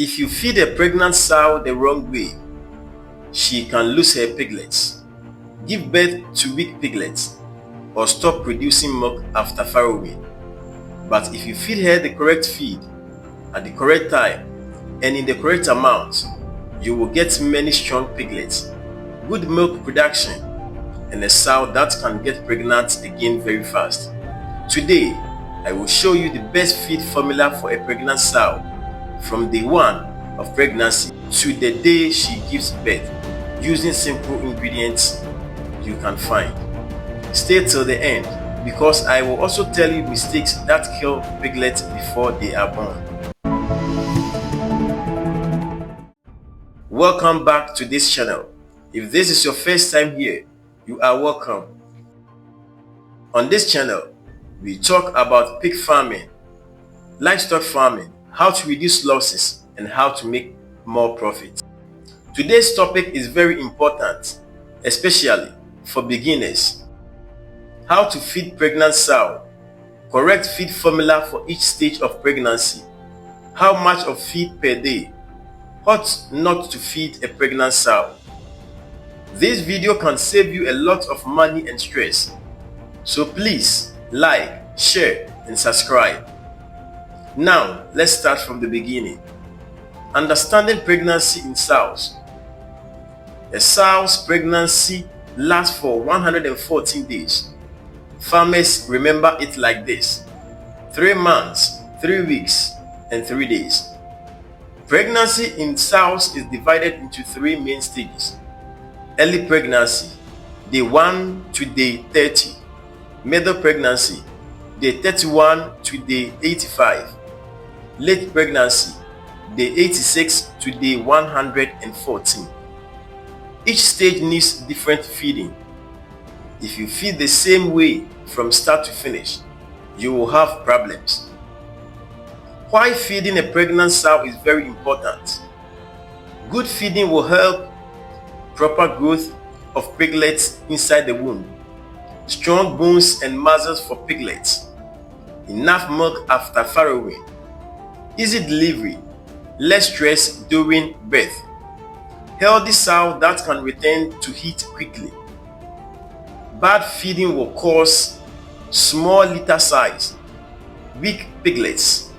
If you feed a pregnant sow the wrong way, she can lose her piglets, give birth to weak piglets, or stop producing milk after farrowing. But if you feed her the correct feed at the correct time and in the correct amount, you will get many strong piglets, good milk production, and a sow that can get pregnant again very fast. Today, I will show you the best feed formula for a pregnant sow from day 1 of pregnancy to the day she gives birth, using simple ingredients you can find. Stay till the end because I will also tell you mistakes that kill piglets before they are born. Welcome back to this channel. If this is your first time here, you are welcome. On this channel, we talk about pig farming, livestock farming, how to reduce losses, and how to make more profit. Today's topic is very important, especially for beginners. How to feed pregnant sow, correct feed formula for each stage of pregnancy, how much of feed per day, what not to feed a pregnant sow. This video can save you a lot of money and stress. So please like, share, and subscribe. Now, let's start from the beginning. Understanding pregnancy in sows. A sow's pregnancy lasts for 114 days. Farmers remember it like this: 3 months, 3 weeks, and 3 days. Pregnancy in sows is divided into 3 main stages. Early pregnancy, day 1 to day 30. Middle pregnancy, day 31 to day 85. Late pregnancy, day 86 to day 114. Each stage needs different feeding. If you feed the same way from start to finish, you will have problems. Why feeding a pregnant sow is very important. Good feeding will help proper growth of piglets inside the womb, strong bones and muscles for piglets, enough milk after farrowing, easy delivery, less stress during birth, healthy sow that can return to heat quickly. Bad feeding will cause small litter size, weak piglets,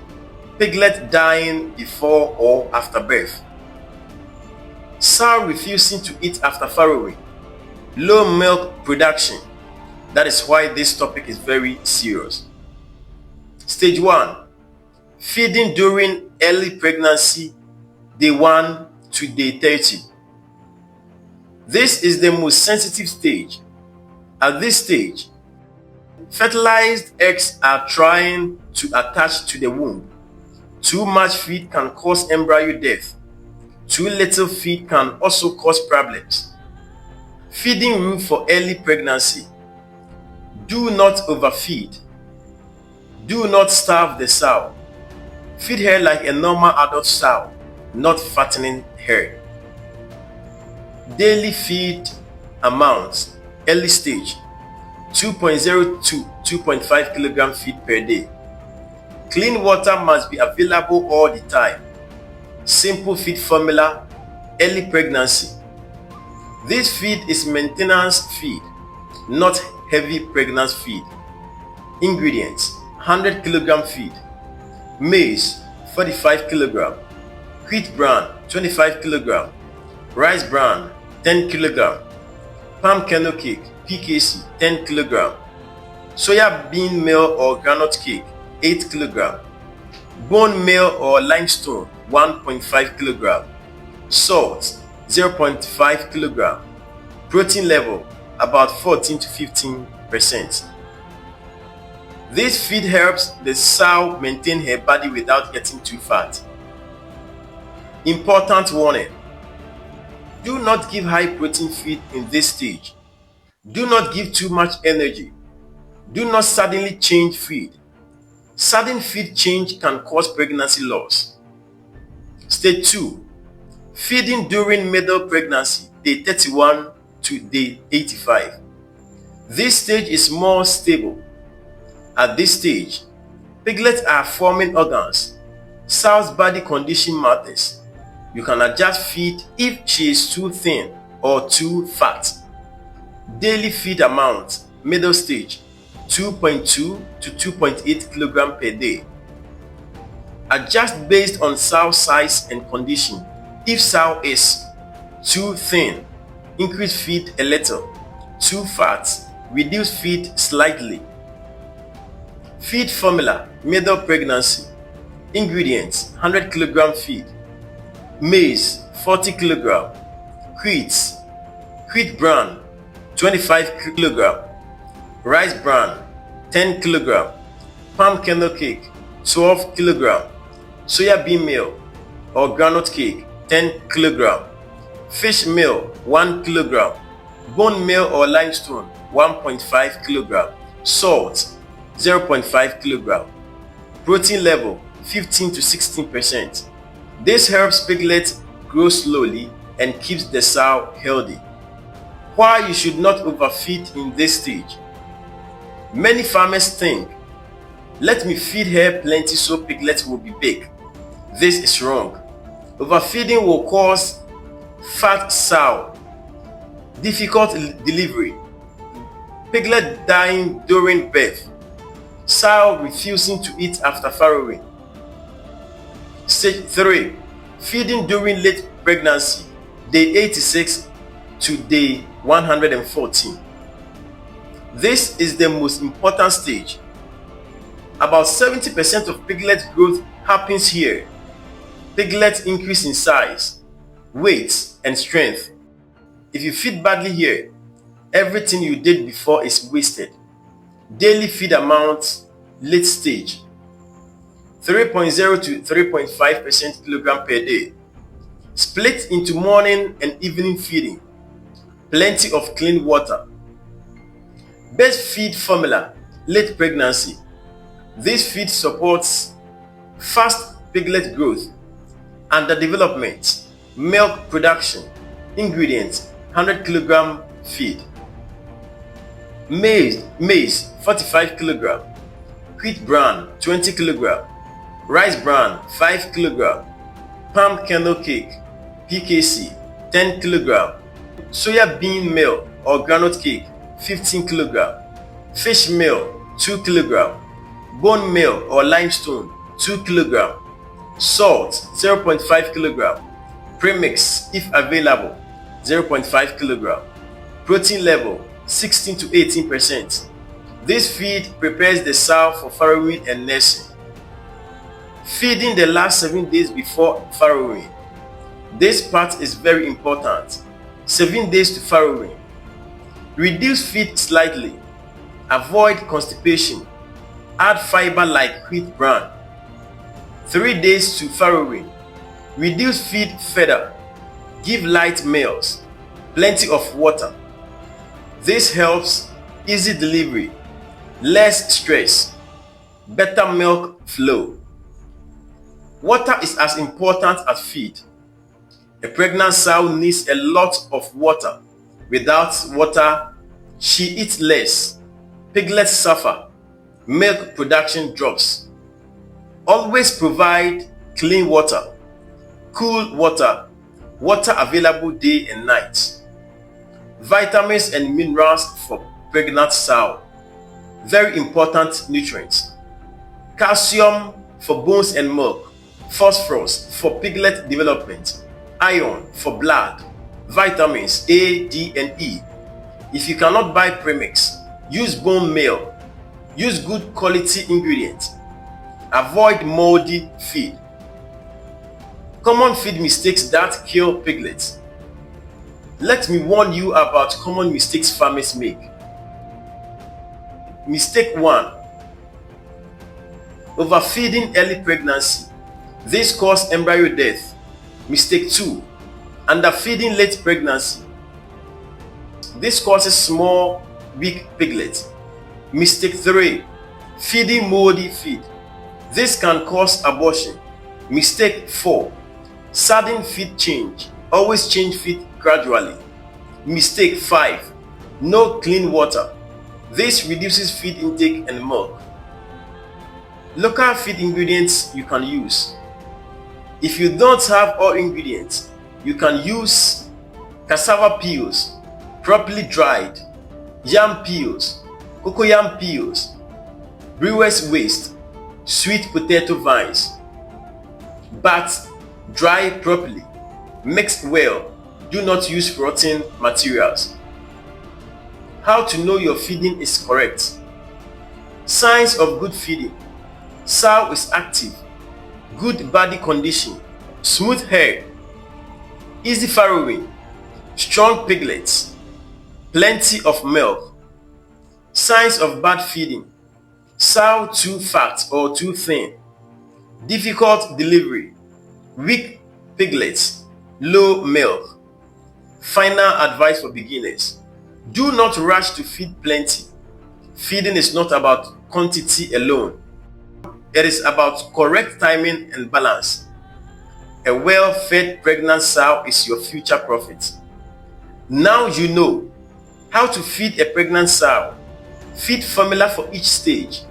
piglet dying before or after birth, sow refusing to eat after farrowing, low milk production. That is why this topic is very serious. Stage 1. Feeding during early pregnancy, day 1 to day 30. This is the most sensitive stage. At this stage, fertilized eggs are trying to attach to the womb. Too much feed can cause embryo death. Too little feed can also cause problems. Feeding rule for early pregnancy. Do not overfeed. Do not starve the sow. Feed her like a normal adult sow, not fattening her. Daily feed amounts. Early stage, 2.0 to 2.5 kg feed per day. Clean water must be available all the time. Simple feed formula. Early pregnancy. This feed is maintenance feed, not heavy pregnancy feed. Ingredients: 100 kg feed, maize 45 kg, wheat bran 25 kg, rice bran 10 kg, palm kernel cake PKC 10 kg, soya bean meal or groundnut cake 8 kg, bone meal or limestone 1.5 kg, salt 0.5 kg, protein level about 14 to 15%. This feed helps the sow maintain her body without getting too fat. Important warning: do not give high protein feed in this stage. Do not give too much energy. Do not suddenly change feed. Sudden feed change can cause pregnancy loss. Stage 2. Feeding during middle pregnancy, day 31 to day 85. This stage is more stable. At this stage, piglets are forming organs. Sow's body condition matters. You can adjust feed if she is too thin or too fat. Daily feed amount, middle stage, 2.2 to 2.8 kg per day. Adjust based on sow size and condition. If sow is too thin, increase feed a little. Too fat, reduce feed slightly. Feed formula, middle pregnancy. Ingredients, 100 kg feed. Maize, 40 kg. Wheat bran, 25 kg. Rice bran, 10 kg. Palm kernel cake, 12 kg. Soya bean meal or groundnut cake, 10 kg. Fish meal, 1 kg. Bone meal or limestone, 1.5 kg. Salt, 0.5 kg. Protein level, 15 to 16%. This helps piglets grow slowly and keeps the sow healthy. Why you should not overfeed in this stage? Many farmers think, let me feed her plenty so piglets will be big. This is wrong. Overfeeding will cause fat sow, difficult delivery, piglet dying during birth, sow refusing to eat after farrowing. Stage 3. Feeding during late pregnancy, day 86 to day 114. This is the most important stage. About 70% of piglet growth happens here. Piglets increase in size, weight, and strength. If you feed badly here, everything you did before is wasted. Daily feed amount, late stage, 3.0 to 3.5% kilogram per day. Split into morning and evening feeding. Plenty of clean water. Best feed formula, late pregnancy. This feed supports fast piglet growth, underdevelopment, milk production. Ingredients, 100 kg feed. Maize 45 kg. Wheat bran 20 kg. Rice bran 5 kg. Palm kernel cake PKC 10 kg. Soya bean meal or groundnut cake 15 kg. Fish meal 2 kg. Bone meal or limestone 2 kg. Salt 0.5 kg. Premix if available 0.5 kg. Protein level 16 to 18%. This feed prepares the sow for farrowing and nursing. Feeding the last 7 days before farrowing. This part is very important. 7 days to farrowing. Reduce feed slightly. Avoid constipation. Add fiber like wheat bran. 3 days to farrowing. Reduce feed further. Give light meals. Plenty of water. This helps easy delivery, less stress, better milk flow. Water is as important as feed. A pregnant sow needs a lot of water. Without water, she eats less. Piglets suffer. Milk production drops. Always provide clean water, cool water, water available day and night. Vitamins and minerals for pregnant sow. Very important nutrients. Calcium for bones and milk. Phosphorus for piglet development. Iron for blood. Vitamins A, D, and E. If you cannot buy premix, use bone meal. Use good quality ingredients. Avoid moldy feed. Common feed mistakes that kill piglets. Let me warn you about common mistakes farmers make. Mistake 1. Overfeeding early pregnancy. This causes embryo death. Mistake 2. Underfeeding late pregnancy. This causes small, weak piglets. Mistake 3. Feeding moldy feed. This can cause abortion. Mistake 4. Sudden feed change. Always change feed gradually. Mistake 5. No clean water. This reduces feed intake and milk. Local feed ingredients you can use. If you don't have all ingredients, you can use cassava peels, properly dried, yam peels, cocoyam peels, brewer's waste, sweet potato vines. But dry properly, mix well, do not use rotten materials. How to know your feeding is correct. Signs of good feeding: sow is active, good body condition, smooth hair, easy farrowing, strong piglets, plenty of milk. Signs of bad feeding: sow too fat or too thin, difficult delivery, weak piglets, low milk. Final advice for beginners: do not rush to feed plenty. Feeding is not about quantity alone. It is about correct timing and balance. A well-fed pregnant sow is your future profit. Now you know how to feed a pregnant sow, feed formula for each stage,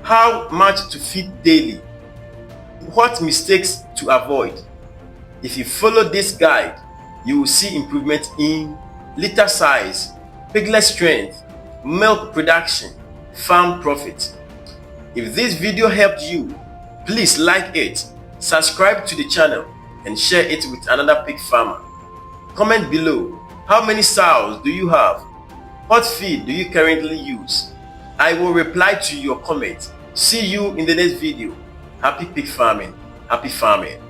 how much to feed daily, what mistakes to avoid. If you follow this guide, you will see improvement in litter size, piglet strength, milk production, farm profit. If this video helped you, please like it, subscribe to the channel, and share it with another pig farmer. Comment below, how many sows do you have? What feed do you currently use? I will reply to your comment. See you in the next video. Happy pig farming. Happy farming.